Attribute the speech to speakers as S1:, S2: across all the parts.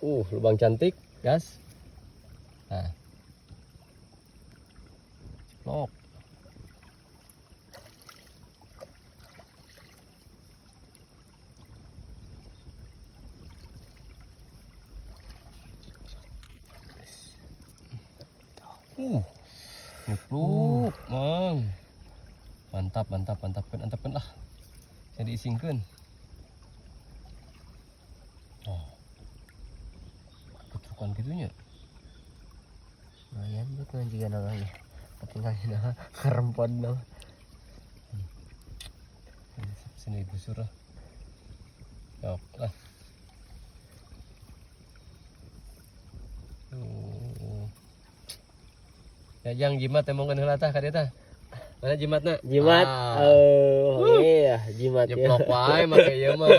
S1: Lubang cantik, gas. Nah. Ceplok. Nyepluk, Mang. Mantapkan lah. Jadi isingkeun. Oh. Ketrukan gitunya.
S2: Lumayan buat juga namanya. Tapi nggak kerempon dong.
S1: Sini busur lah. Yok lah. Ya yang jimat emang kan heula tah ka dieu tah. Mana jimatna?
S2: Jimat. Iya, jimat ya.
S1: Nyeplok wae make ieu mah.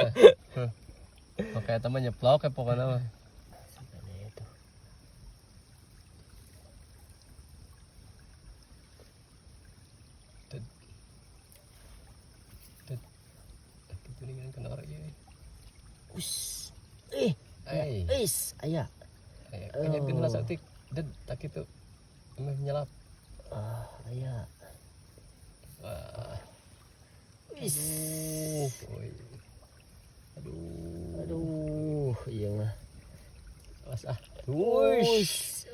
S1: Oke, teman nyeplok ya pokoknya mah. Kuningan kena orang ieu.
S2: Us. Aya.
S1: Aya kan heula saeutik. Ded tak kitu. Emeh nyelap.
S2: Aya.
S1: Wah.
S2: Wis.
S1: Aduh,
S2: iya mah.
S1: awas ah.
S2: Wush.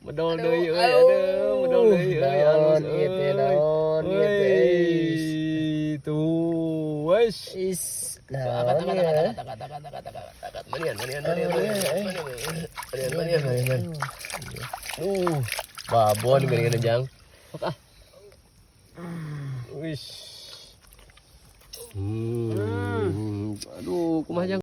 S1: Medol deui euy, aduh, medol deui euy, alus
S2: gitu ya,
S1: euy.
S2: Euy.
S1: Tuh, wes.
S2: Is.
S1: Takat. Manian. Babon geuningan jang. Sok ah. Wis. Aduh, kumaha jang?